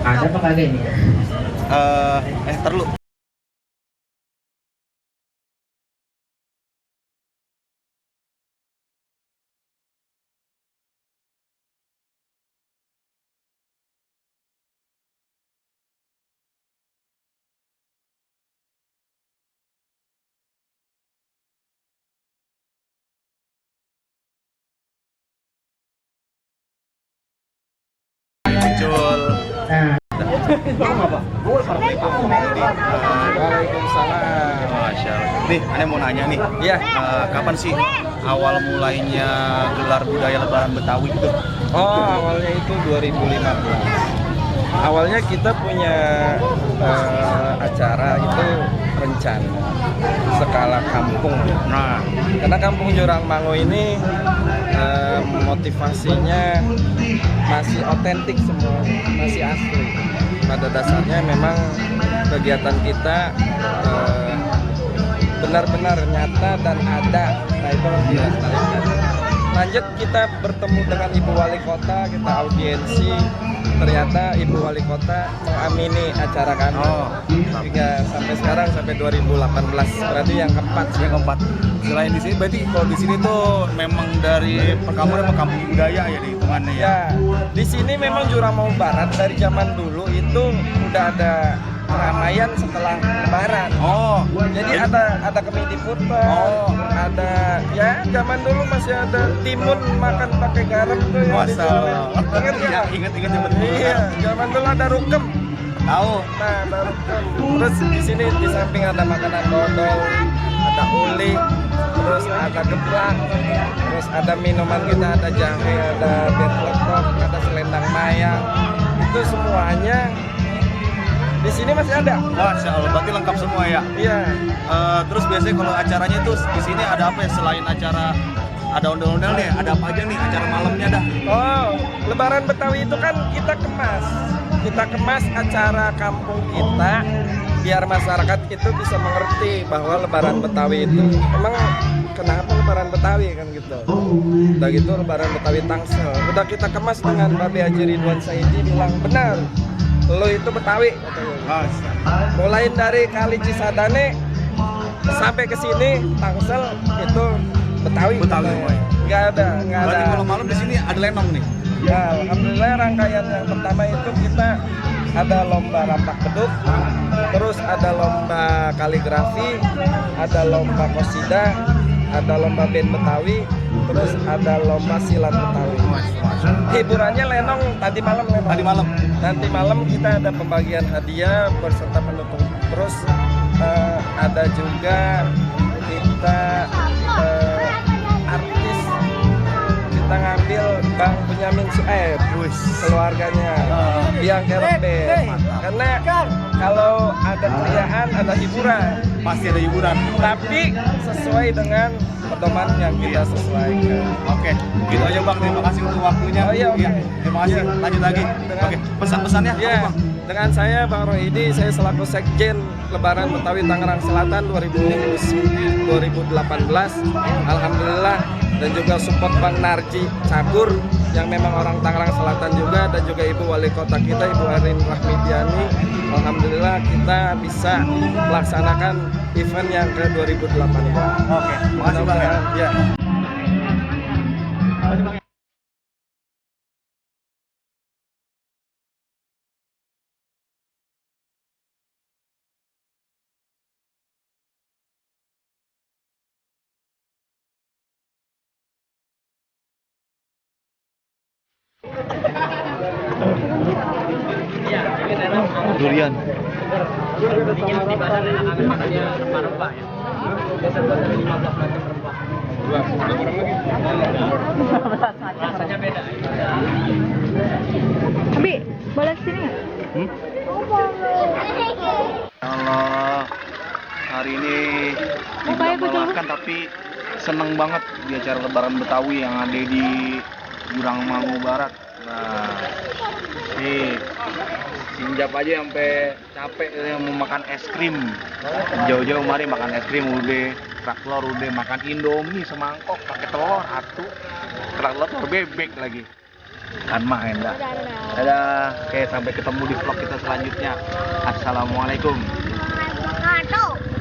Ada apa kagak ini? Ntar lu. Muncul. Nah, Waalaikumsalam. Masya Allah. Nih, aneh mau nanya nih. Iya. Kapan sih awal mulainya gelar budaya Lebaran Betawi itu? Oh, awalnya itu 2015. Awalnya kita punya acara itu rencana skala kampung. Nah, Karena Kampung Jurang Mangu ini motivasinya masih otentik semua, masih asli. Pada dasarnya memang kegiatan kita benar-benar nyata dan ada. Nah, itu harus dilestarikan. Lanjut kita bertemu dengan Ibu Wali Kota, kita audiensi. Ternyata Ibu Wali Kota mengamini acara kami. Hingga sampai sekarang sampai 2018. Berarti yang keempat. yang keempat. Selain di sini, berarti kalau di sini tuh memang dari perkampungan memang kampung budaya ya di hitungannya ya. Ya, di sini memang Jurang Mangu Barat dari zaman dulu itu udah ada keramaian setelah Lebaran. Oh, Jadi ada kemidi purba, Oh. ada ya zaman dulu masih ada timun makan pakai garam tuh yang masa. dijualin. Ingat Ya, nggak? ingat zaman dulu. Iya, zaman dulu ada rukem. Tahu. Nah, ada rukem. Terus di sini di samping ada makanan dodol, ada uli, terus ada geplak, terus ada minuman kita, ada jahe, ada bir peletok, ada selendang mayang. Itu semuanya di sini masih ada. Masya Allah, berarti lengkap semua ya. Iya. Terus biasanya kalau acaranya tuh di sini ada apa ya selain acara ada ondel-ondel nih, ada apa aja nih acara malamnya dah? Oh, Lebaran Betawi itu kan kita kemas. Kita kemas acara kampung kita biar masyarakat itu bisa mengerti bahwa Lebaran Betawi itu emang kenapa Lebaran Betawi kan gitu. Udah gitu Lebaran Betawi Tangsel. Udah kita kemas dengan Babe Haji Ridwan Saidi bilang benar. Lo itu Betawi katanya. Masya. Mulai dari Kali Cisadane sampai ke sini Tangsel itu Betawi. Betawi, katanya. Boy. Nggak ada. Berarti kalau malam di sini ada lenong nih. Ya, alhamdulillah rangkaian yang pertama itu kita ada lomba rampak beduk, terus ada lomba kaligrafi, ada lomba qosida, ada lomba band Betawi, terus ada lomba silat Betawi. Hiburannya lenong tadi malam lenong. Tadi malam. Nanti malam kita ada pembagian hadiah beserta penutup. Terus ada juga kita artis kita ngambil Bang Benyamin Sueb keluarganya yang kerap karena kalau ada keriaan ada hiburan Pasti ada hiburan. tapi sesuai dengan pedoman yang kita sesuaikan. Oke, gitu aja Bang. Terima kasih untuk waktunya. Oh, iya, oke. Terima kasih. Lanjut lagi. Dengan- Oke, pesan-pesannya Ya, apa Bang? dengan saya Bang Rohidi, saya selaku Sekjen Lebaran Betawi Tangerang Selatan 2018. Alhamdulillah dan juga support Bang Narji Cakur yang memang orang Tangerang Selatan juga dan juga Ibu Wali Kota kita Ibu Arin Rahmidiani. Alhamdulillah kita bisa melaksanakan event yang ke 2018. Oke, makasih Bang ya. Ya. Durian. Abi, boleh sini nggak? Allah, hari ini dibilang melelahkan tapi seneng banget di acara Lebaran Betawi yang ada di Jurang Mangu Barat. Nah, nih Sinjap aja sampai capek yang mau makan es krim. Jauh-jauh mari makan es krim udah, kerak telur udah, makan Indomie semangkok pakai telur satu, kerak telur bebek lagi. Kan mak Enda. Dadah. Dadah. Oke, sampai ketemu di vlog kita selanjutnya. Assalamualaikum. Wabarakatuh.